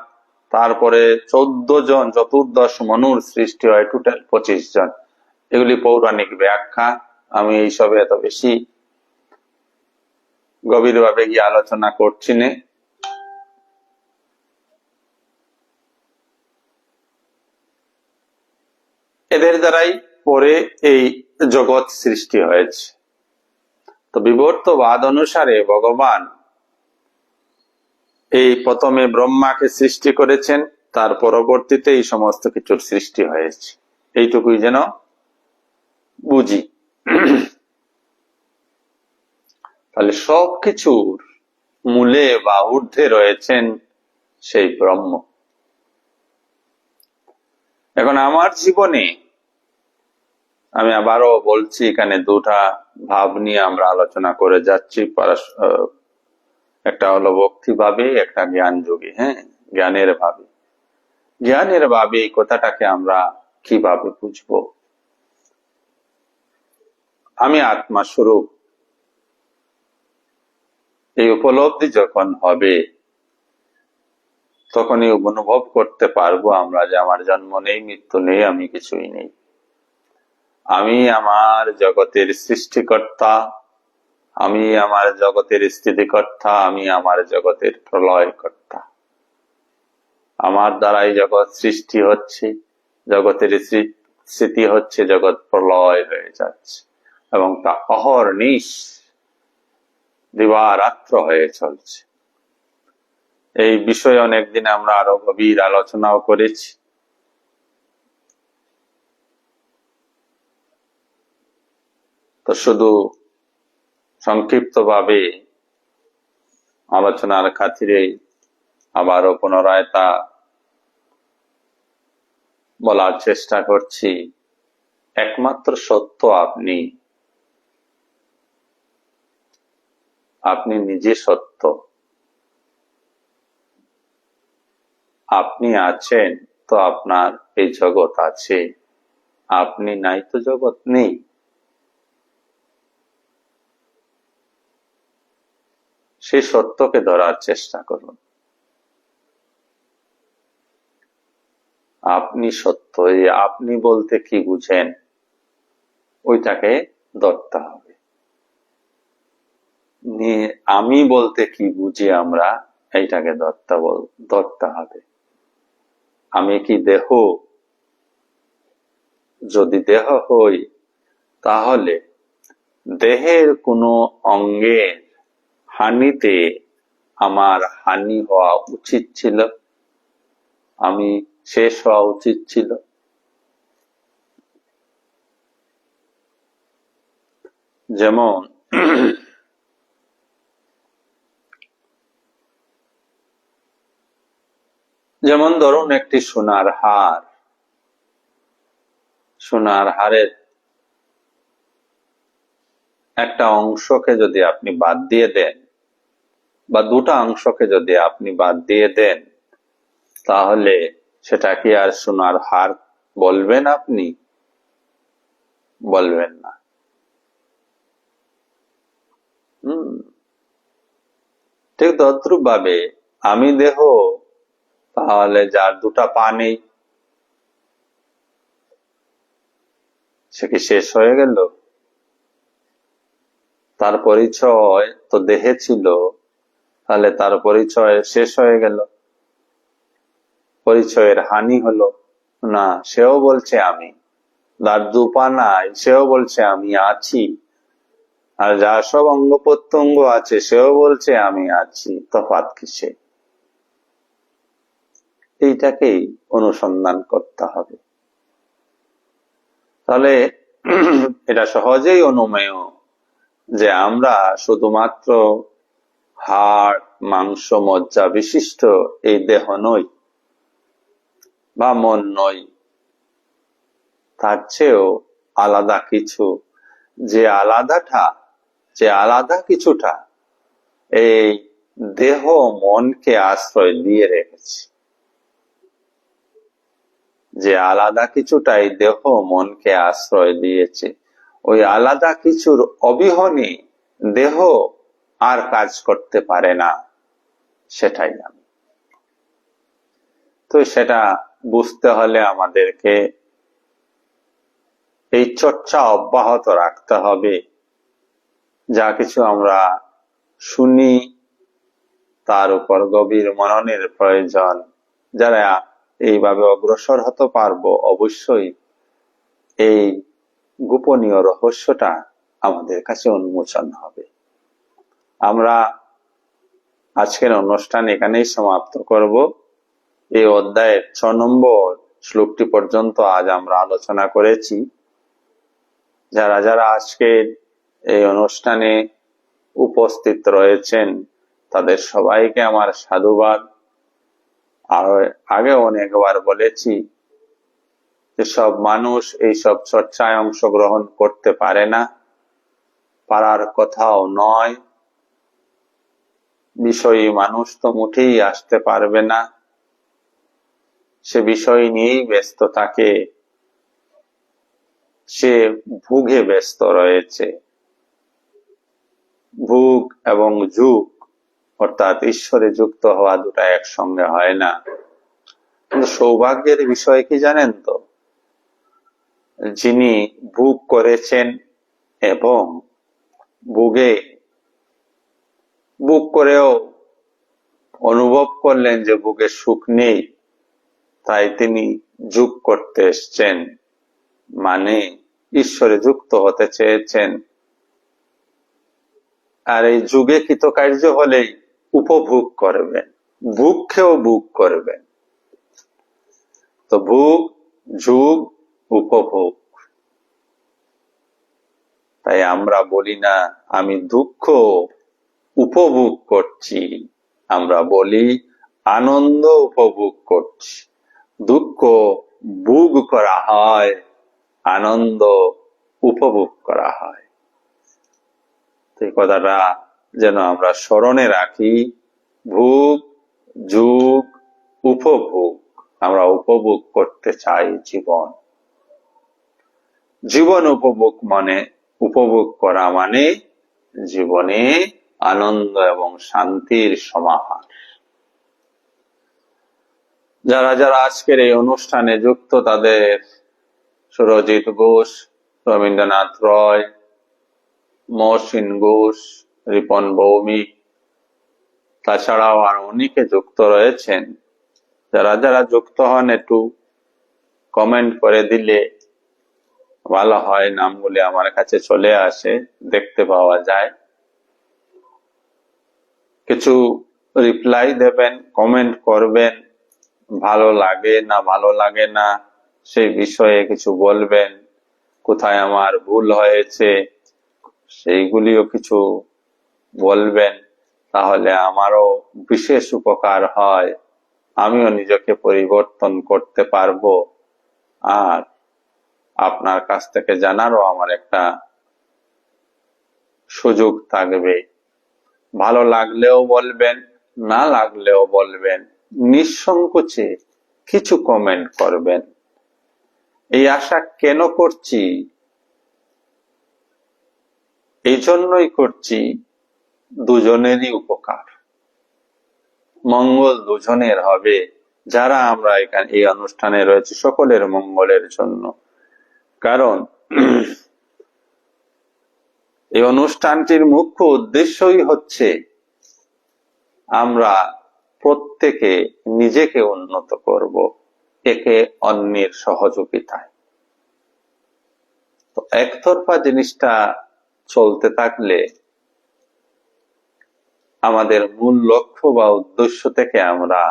তারপরে 14 জন 14 মনুর সৃষ্টি হয়, টোটাল 25 জন। এগুলি পৌরাণিক ব্যাখ্যা, আমি এইসবে এত বেশি গভীরভাবে গিয়ে আলোচনা করছি না। এদের দ্বারাই পরে এই জগৎ সৃষ্টি হয়েছে। তো বিবর্তবাদ অনুসারে ভগবান এই প্রথমে ব্রহ্মাকে সৃষ্টি করেছেন, তার পরবর্তীতে এই সমস্ত কিছুর সৃষ্টি হয়েছে। এইটুকুই যেন বুঝি। তাহলে সবকিছুর মূলে বা ঊর্ধ্বে রয়েছেন সেই ব্রহ্ম। এখন আমার জীবনে আমি আবারও বলছি, এখানে দুটা ভাব নিয়ে আমরা আলোচনা করে যাচ্ছি। একটা হলো ভক্তি ভাবে, একটা জ্ঞান যোগে। জ্ঞানের ভাবে। জ্ঞানের ভাবে এই কথাটাকে আমরা কিভাবে বুঝবো? আমি আত্মা স্বরূপ, এই উপলব্ধি যখন হবে তখনই অনুভব করতে পারবো আমরা যে আমার জন্ম নেই, মৃত্যু নেই, আমি কিছুই নেই। আমি আমার জগতের সৃষ্টিকর্তা, আমি আমার জগতের স্থিতিকর্তা, আমি আমার জগতের প্রলয়কর্তা। আমার দ্বারাই জগৎ সৃষ্টি হচ্ছে, জগতের স্মৃতি হচ্ছে, জগৎ প্রলয় হয়ে যাচ্ছে এবং তা অহর্নিশ দিবারাত্র হয়ে চলছে। এই বিষয়ে অনেকদিন আমরা আরো গভীর আলোচনাও করেছি। তো শুধু সংক্ষিপ্তভাবে আলোচনার খাতিরে আবারও পুনরায় তা বলার চেষ্টা করছি। একমাত্র সত্য আপনি, আপনি নিজে সত্য। আপনি আছেন তো আপনার এই জগৎ আছে, আপনি নাই তো জগৎ নেই। সেই সত্যকে ধরার চেষ্টা করুন। আপনি সত্য। এই আপনি বলতে কি বুঝেন ওইটাকে ধরতে হবে। আমি বলতে কি বুঝি আমরা এইটাকে ধরতে হবে। আমি কি দেহ? যদি দেহ হই তাহলে দেহের কোনো অঙ্গের হানিতে আমার হানি হওয়া উচিত ছিল, আমি শেষ হওয়া উচিত ছিল। যেমন যেমন ধরুন একটি সোনার হার, সোনার হারের একটা অংশকে যদি আপনি বাদ দিয়ে দেন বা দুটা অংশকে যদি আপনি বাদ দিয়ে দেন, তাহলে সেটা কি আর সোনার হার বলবেন? আপনি বলবেন না। ঠিক তদ্রূপ ভাবে আমি দেহ, তাহলে যার দুটা পা নেই সে কি শেষ হয়ে গেল? তার পরিচয় তো দেহে ছিল, তাহলে তার পরিচয় শেষ হয়ে গেল, পরিচয়ের হানি হলো না। সেও বলছে আমি। তার দুপা নাই, সেও বলছে আমি আছি। আর যার সব অঙ্গ প্রত্যঙ্গ আছে সেও বলছে আমি আছি। তফাৎ কিসে? এইটাকেই অনুসন্ধান করতে হবে। তাহলে এটা সহজেই অনুমেয় যে আমরা শুধুমাত্র হাড় মাংস মজ্জা বিশিষ্ট এই দেহ নই বা মন নই, তার চেয়েও আলাদা কিছু, যে আলাদা কিছুটা এই দেহ মনকে আশ্রয় দিয়ে রেখেছে। যে আলাদা কিছুটা এই দেহ মনকে আশ্রয় দিয়েছে, ওই আলাদা কিছুর অবিহনে দেহ আর কাজ করতে পারে না, সেটাই আমি। তো সেটা বুঝতে হলে আমাদেরকে এই চর্চা অব্যাহত রাখতে হবে। যা কিছু আমরা শুনি তার উপর গভীর মননের প্রয়োজন। যারা এইভাবে অগ্রসর হতে পারবো, অবশ্যই এই গোপনীয় রহস্যটা আমাদের কাছে উন্মোচন হবে। আমরা আজকের অনুষ্ঠান এখানেই সমাপ্ত করব। এই অধ্যায়ের 6 নম্বর শ্লোকটি পর্যন্ত আজ আমরা আলোচনা করেছি। যারা যারা আজকের এই অনুষ্ঠানে উপস্থিত রয়েছেন তাদের সবাইকে আমার সাধুবাদ। আর আগে অনেকবার বলেছি যে সব মানুষ এই সব চর্চায় অংশগ্রহণ করতে পারে না, পারার কথাও নয়। বিষয়ী মানুষ তো মোটেই আসতে পারবে না, সে বিষয় নিয়েই ব্যস্ত থাকে, সে ভোগে ব্যস্ত রয়েছে। ভোগ এবং যুগ অর্থাৎ ঈশ্বরে যুক্ত হওয়া দুটা একসঙ্গে হয় না। কিন্তু সৌভাগ্যের বিষয় কি জানেন তো, যিনি ভোগ করেছেন এবং ভোগ করেও অনুভব করলেন যে ভোগের সুখ নেই, তাই তিনি যোগ করতে এসছেন, মানে ঈশ্বরে যুক্ত হতে চেয়েছেন। আর এই যুগে কৃতকার্য হলেই উপভোগ করবেন, ভোগকেও ভোগ করবেন। তো ভোগ, যুগ, উপভোগ। তাই আমরা বলি না আমি দুঃখ উপভোগ করছি, আমরা বলি আনন্দ উপভোগ করছি। দুঃখ ভোগ করা হয়, আনন্দ উপভোগ করা হয়। এই কথাটা যেন আমরা স্মরণে রাখি। ভোগ, যুগ, উপভোগ। আমরা উপভোগ করতে চাই জীবন। জীবন উপভোগ করা মানে জীবনে আনন্দ এবং শান্তির সমাহার। যারা যারা আজকের এই অনুষ্ঠানে যুক্ত, তাদের সুরজিৎ ঘোষ, রবীন্দ্রনাথ রয়, মহসিন ঘোষ, রিপন ভৌমিক, তাছাড়াও আর অনেকে যুক্ত রয়েছেন। যারা যারা যুক্ত হন একটু কমেন্ট করে দিলে ভালো হয়, নামগুলি আমার কাছে চলে আসে, দেখতে পাওয়া যায়। কিছু রিপ্লাই দেবেন, কমেন্ট করবেন, ভালো লাগে না ভালো লাগে না সেই বিষয়ে কিছু বলবেন, কোথায় আমার ভুল হয়েছে সেইগুলিও কিছু বলবেন, তাহলে আমারও বিশেষ উপকার হয়, আমিও নিজেকে পরিবর্তন করতে পারবো, আর আপনার কাছ থেকে জানারও আমার একটা সুযোগ থাকবে। ভালো লাগলেও বলবেন, না লাগলেও বলবেন, নিঃসংকোচে কিছু কমেন্ট করবেন। এই আশা কেন করছি? এই জন্যই করছি দুজনেরই উপকার, মঙ্গল দুজনের হবে। যারা আমরা এখানে এই অনুষ্ঠানে রয়েছে সকলের মঙ্গলের জন্য। কারণ এই অনুষ্ঠানটির মুখ্য উদ্দেশ্যই হচ্ছে আমরা প্রত্যেকে নিজেকে উন্নত করব একে অন্যের সহযোগিতায়। তো একতরফা জিনিসটা চলতে থাকলে আমাদের মূল লক্ষ্য বা উদ্দেশ্য থেকে আমরা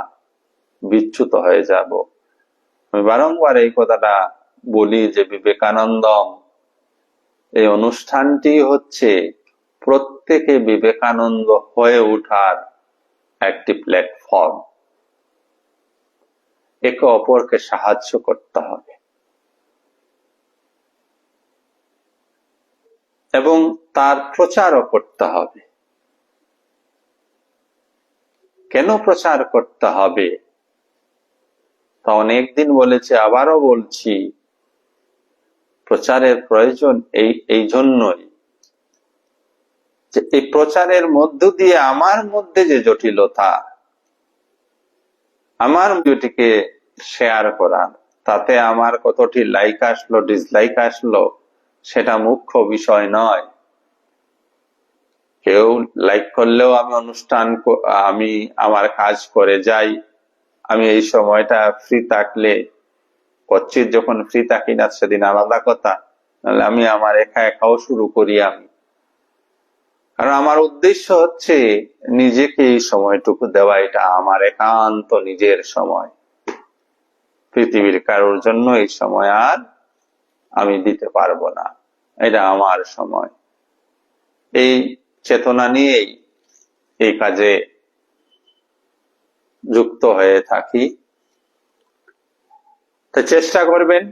বিচ্যুত হয়ে যাব। আমি বারংবার এই কথাটা বলি যে বিবেকানন্দম, এই অনুষ্ঠানটি হচ্ছে প্রত্যেকে বিবেকানন্দ হয়ে ওঠার একটি প্ল্যাটফর্ম। একে অপরকে সাহায্য করতে হবে এবং তার প্রচারও করতে হবে। কেন প্রচার করতে হবে তা অনেকদিন বলেছে, আবারও বলছি, প্রচারের প্রয়োজন এই জন্যই যে এই প্রচারের মধ্য দিয়ে আমার মধ্যে যে জটিলতা, আমার ভিডিওটিকে শেয়ার করা, তাতে আমার কতটি লাইক আসলো ডিসলাইক আসলো সেটা মুখ্য বিষয় নয়। কেউ লাইক করলেও আমি আমার কাজ করে যাই। আমি এই সময়টা ফ্রি থাকলে করছি, যখন ফ্রি থাকি না সেদিন আলাদা কথা, নাহলে আমি আমার একাও শুরু করি। কারণ আমার উদ্দেশ্য হচ্ছে নিজেকে এই সময়টুকু দেওয়া, এটা আমার একান্ত নিজের সময়। পৃথিবীর কারোর জন্য এই সময় আর আমি দিতে পারবো না, এটা আমার সময়। এই চেতনা নিয়েই এই কাজে যুক্ত হয়ে থাকি। তো চেষ্টা করবেন,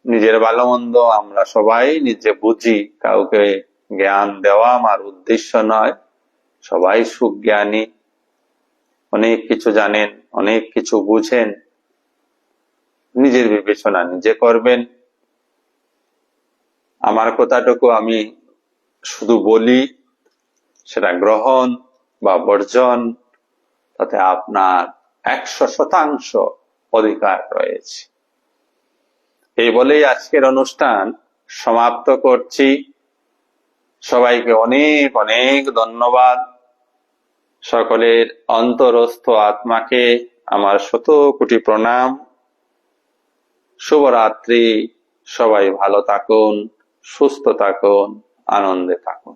নিজের ভালো মন্দ আমরা সবাই নিজে বুঝি, কাউকে জ্ঞান দেওয়া আমার উদ্দেশ্য নয়। সবাই সুজ্ঞানী, অনেক কিছু জানেন, অনেক কিছু বুঝেন। নিজের বিবেচনা নিজে করবেন। আমার কথাটুকু আমি শুধু বলি, সেটা গ্রহণ বা বর্জন, তাতে আপনার 100% অধিকার রয়েছে। এই বলেই আজকের অনুষ্ঠান সমাপ্ত করছি। সবাইকে অনেক অনেক ধন্যবাদ। সকলের অন্তরস্থ আত্মাকে আমার শত কোটি প্রণাম। শুভরাত্রি। সবাই ভালো থাকুন, সুস্থ থাকুন, আনন্দে থাকুন।